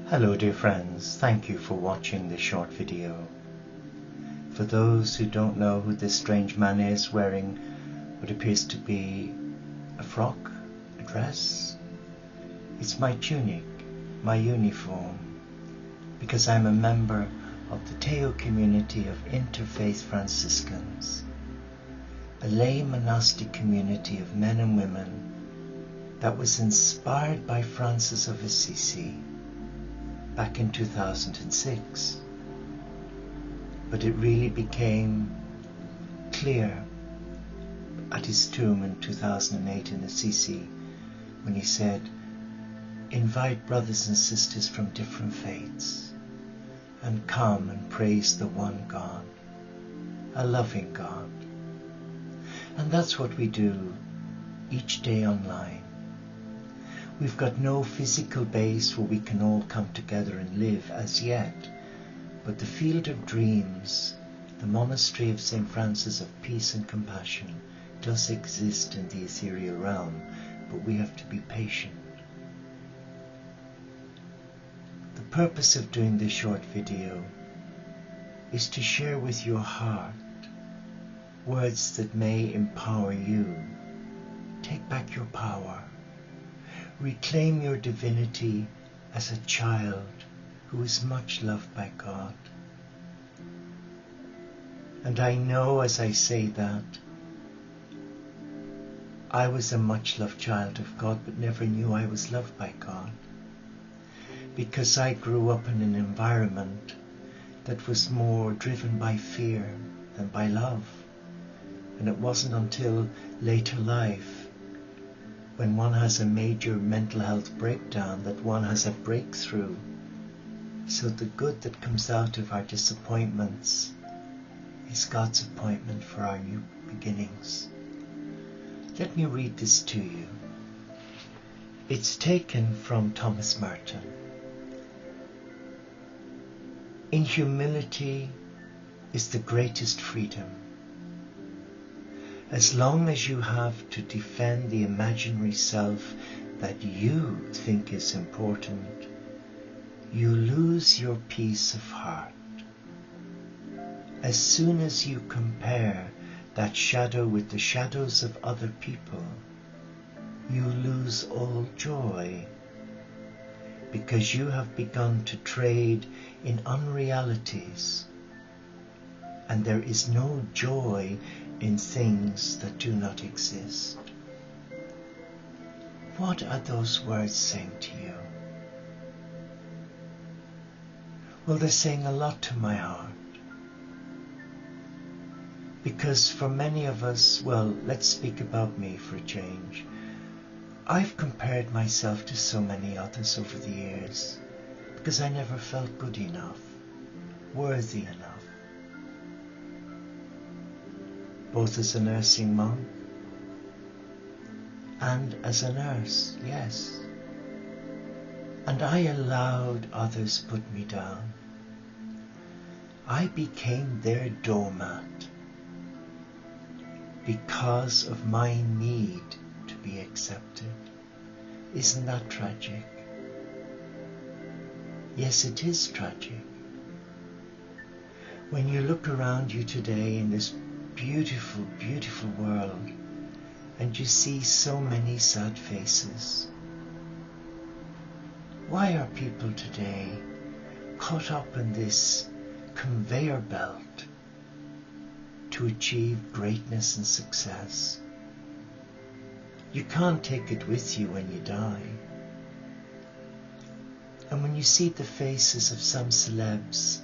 Hello dear friends, thank you for watching this short video. For those who don't know who this strange man is wearing what appears to be a frock, a dress, it's my tunic, my uniform, because I'm a member of the Teo community of Interfaith Franciscans, a lay monastic community of men and women that was inspired by Francis of Assisi back in 2006. But it really became clear at his tomb in 2008 in Assisi when he said, invite brothers and sisters from different faiths and come and praise the one God, a loving God. And that's what we do each day online. We've got no physical base where we can all come together and live as yet, but the field of dreams, the monastery of St. Francis of Peace and Compassion, does exist in the ethereal realm, but we have to be patient. The purpose of doing this short video is to share with your heart words that may empower you. Take back your power. Reclaim your divinity as a child who is much loved by God. And I know as I say that, I was a much loved child of God, but never knew I was loved by God, because I grew up in an environment that was more driven by fear than by love. And it wasn't until later life, when one has a major mental health breakdown, that one has a breakthrough. So the good that comes out of our disappointments is God's appointment for our new beginnings. Let me read this to you. It's taken from Thomas Merton. In humility is the greatest freedom. As long as you have to defend the imaginary self that you think is important, you lose your peace of heart. As soon as you compare that shadow with the shadows of other people, you lose all joy, because you have begun to trade in unrealities, and there is no joy in things that do not exist. What are those words saying to you? Well, they're saying a lot to my heart. Because for many of us, well, let's speak about me for a change. I've compared myself to so many others over the years because I never felt good enough, worthy enough. Both as a nursing monk and as a nurse, yes. And I allowed others put me down. I became their doormat because of my need to be accepted. Isn't that tragic? Yes, it is tragic. When you look around you today in this beautiful, beautiful world, and you see so many sad faces. Why are people today caught up in this conveyor belt to achieve greatness and success? You can't take it with you when you die. And when you see the faces of some celebs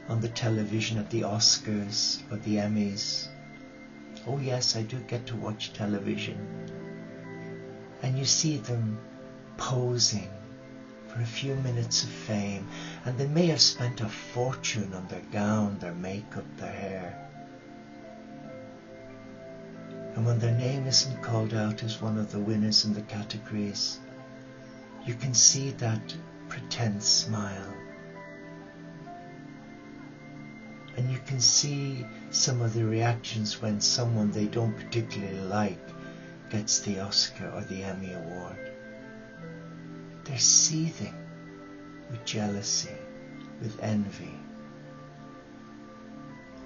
on the television at the Oscars or the Emmys. Oh yes, I do get to watch television. And you see them posing for a few minutes of fame, and they may have spent a fortune on their gown, their makeup, their hair. And when their name isn't called out as one of the winners in the categories, you can see that pretense smile. And you can see some of the reactions when someone they don't particularly like gets the Oscar or the Emmy Award. They're seething. with jealousy, with envy.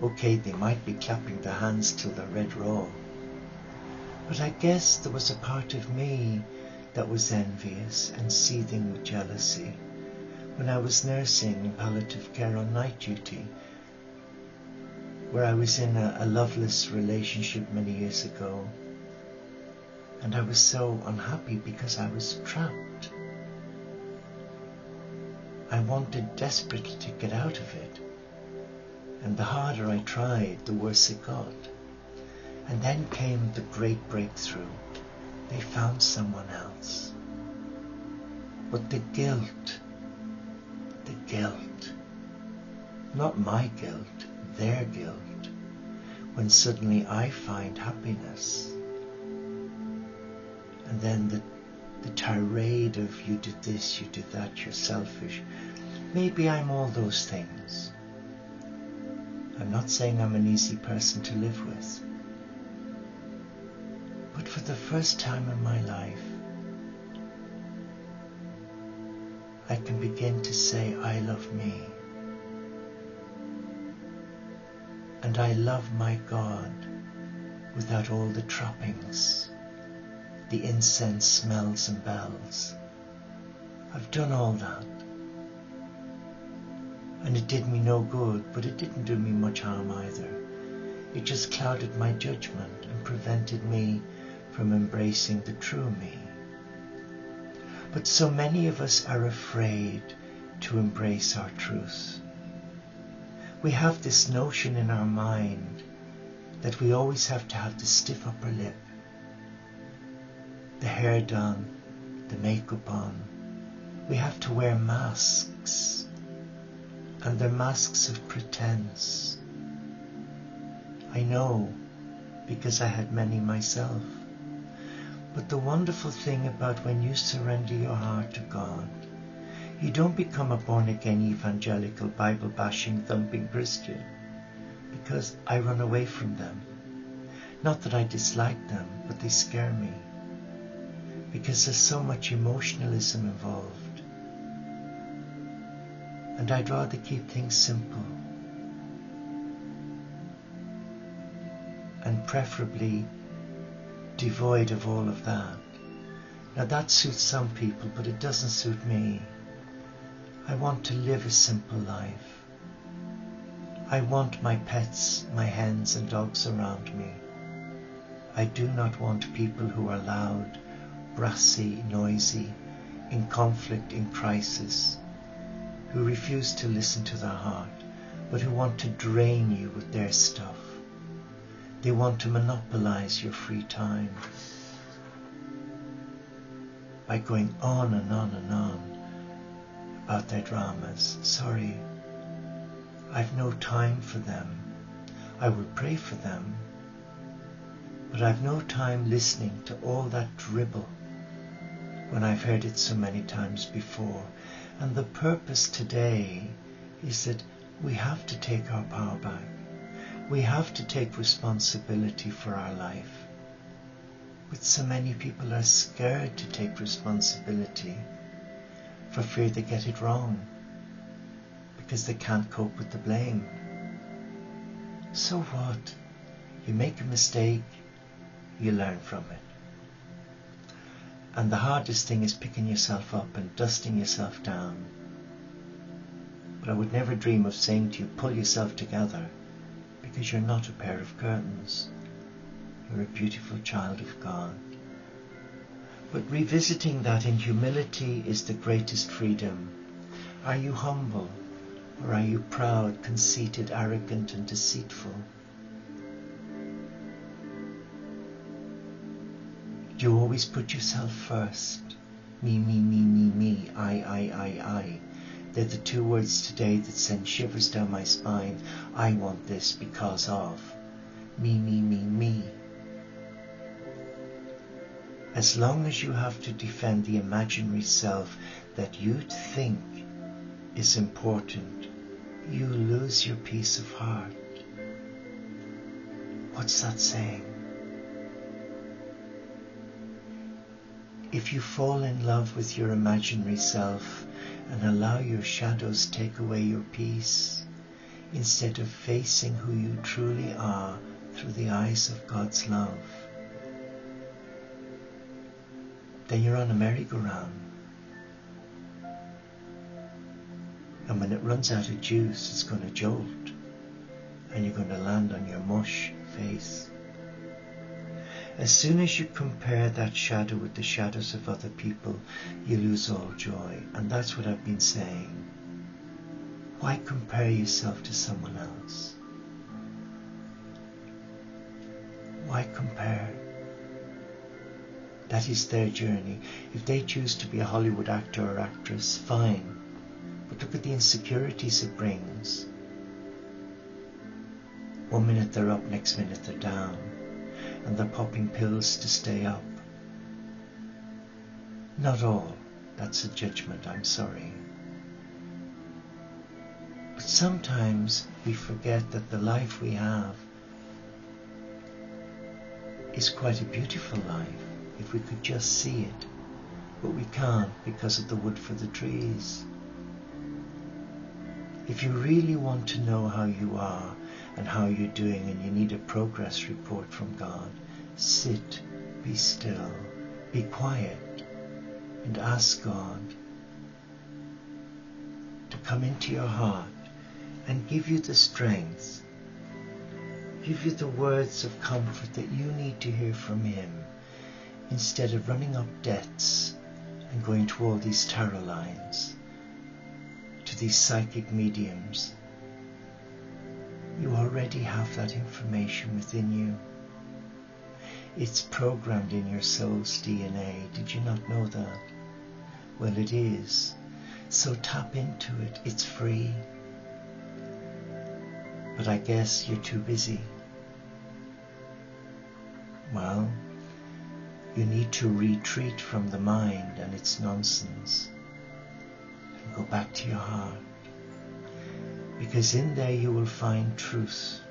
Okay, they might be clapping their hands till they're red raw, but I guess there was a part of me that was envious and seething with jealousy when I was nursing in palliative care on night duty, where I was in a loveless relationship many years ago, and I was so unhappy because I was trapped. I wanted desperately to get out of it, and the harder I tried, the worse it got. And then came the great breakthrough. They found someone else. But the guilt, not my guilt, their guilt, when suddenly I find happiness. And then the tirade of you did this, you did that, you're selfish. Maybe I'm all those things. I'm not saying I'm an easy person to live with. But for the first time in my life, I can begin to say I love me. And I love my God without all the trappings, the incense smells and bells. I've done all that. And it did me no good, but it didn't do me much harm either. It just clouded my judgment and prevented me from embracing the true me. But so many of us are afraid to embrace our truth. We have this notion in our mind that we always have to have the stiff upper lip, the hair done, the makeup on. We have to wear masks, and they're masks of pretense. I know, because I had many myself. But the wonderful thing about when you surrender your heart to God, you don't become a born-again evangelical Bible-bashing thumping Christian, because I run away from them. Not that I dislike them, but they scare me, because there's so much emotionalism involved. And I'd rather keep things simple, and preferably devoid of all of that. Now that suits some people, but it doesn't suit me. I want to live a simple life. I want my pets, my hens and dogs around me. I do not want people who are loud, brassy, noisy, in conflict, in crisis, who refuse to listen to their heart, but who want to drain you with their stuff. They want to monopolize your free time by going on and on and on about their dramas. Sorry, I've no time for them. I will pray for them, but I've no time listening to all that dribble when I've heard it so many times before. And the purpose today is that we have to take our power back. We have to take responsibility for our life. But so many people are scared to take responsibility for fear they get it wrong, because they can't cope with the blame. So what? You make a mistake, you learn from it. And the hardest thing is picking yourself up and dusting yourself down. But I would never dream of saying to you, pull yourself together, because you're not a pair of curtains. You're a beautiful child of God. But revisiting that in humility is the greatest freedom. Are you humble, or are you proud, conceited, arrogant and deceitful? Do you always put yourself first? Me, I. They're the two words today that send shivers down my spine. I want this because of. Me. As long as you have to defend the imaginary self that you think is important, you lose your peace of heart. What's that saying? if you fall in love with your imaginary self and allow your shadows take away your peace, instead of facing who you truly are through the eyes of God's love, then you're on a merry-go-round. And when it runs out of juice, it's going to jolt, and you're going to land on your mush face. As soon as you compare that shadow with the shadows of other people, you lose all joy. And that's what I've been saying. Why compare yourself to someone else? Why compare? That is their journey. If they choose to be a Hollywood actor or actress, fine. But look at the insecurities it brings. One minute they're up, next minute they're down. And they're popping pills to stay up. Not all. That's a judgment, I'm sorry. But sometimes we forget that the life we have is quite a beautiful life, if we could just see it. But we can't because of the wood for the trees. If you really want to know how you are and how you're doing, and you need a progress report from God, sit, be still, be quiet, and ask God to come into your heart and give you the strength, give you the words of comfort that you need to hear from Him, instead of running up debts and going to all these tarot lines, to these psychic mediums. You already have that information within you. It's programmed in your soul's DNA. Did you not know that? Well, it is. So tap into it. It's free. But I guess you're too busy. Well, you need to retreat from the mind and its nonsense and go back to your heart. Because in there you will find truth.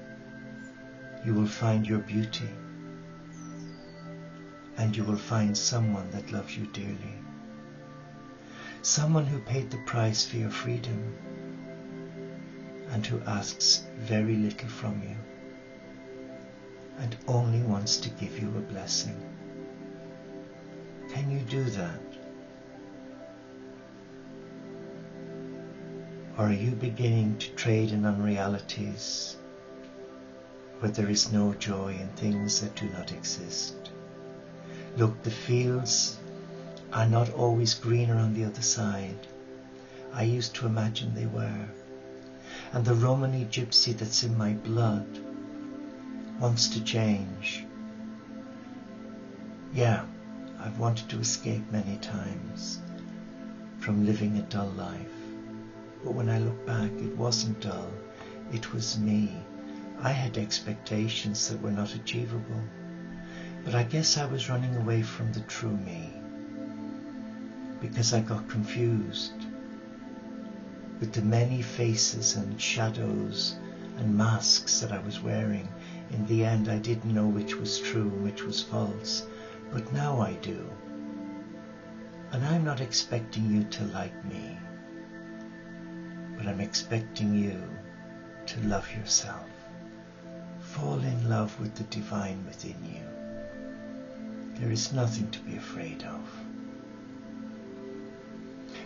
You will find your beauty. And you will find someone that loves you dearly. Someone who paid the price for your freedom and who asks very little from you and only wants to give you a blessing. Can you do that? Or are you beginning to trade in unrealities where there is no joy in things that do not exist? Look, the fields are not always greener on the other side. I used to imagine they were. And the Romany gypsy that's in my blood wants to change. Yeah, I've wanted to escape many times from living a dull life. But when I look back, it wasn't dull. It was me. I had expectations that were not achievable. But I guess I was running away from the true me, because I got confused with the many faces and shadows and masks that I was wearing. In the end, I didn't know which was true and which was false, but now I do. And I'm not expecting you to like me, but I'm expecting you to love yourself. Fall in love with the divine within you. There is nothing to be afraid of.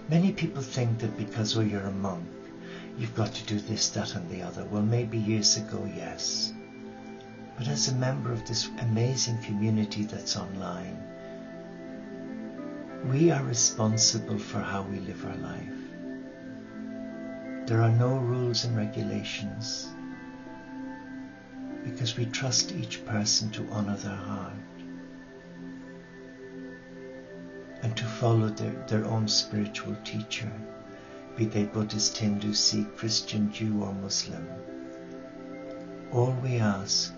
Many people think that because, oh, you're a monk, you've got to do this, that and the other. Well, maybe years ago, yes. But as a member of this amazing community that's online, we are responsible for how we live our life. There are no rules and regulations because we trust each person to honor their heart and to follow their own spiritual teacher, be they Buddhist, Hindu, Sikh, Christian, Jew or Muslim. All we ask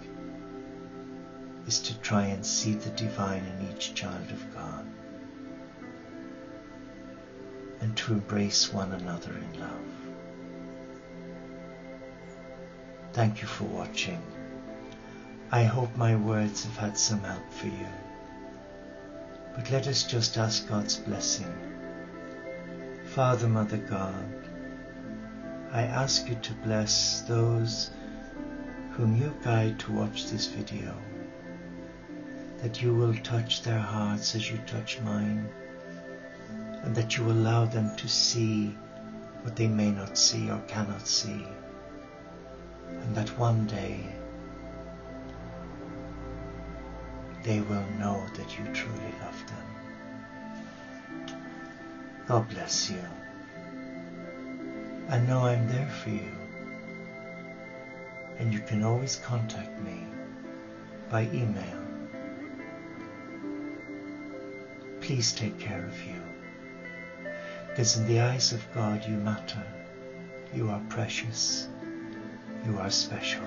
is to try and see the divine in each child of God and to embrace one another in love. Thank you for watching. I hope my words have had some help for you. But let us just ask God's blessing. Father, Mother God, I ask you to bless those whom you guide to watch this video, that you will touch their hearts as you touch mine, and that you will allow them to see what they may not see or cannot see, and that one day they will know that you truly love them. God bless you. And know I'm there for you. And you can always contact me by email. Please take care of you. Because in the eyes of God you matter. You are precious. You are special.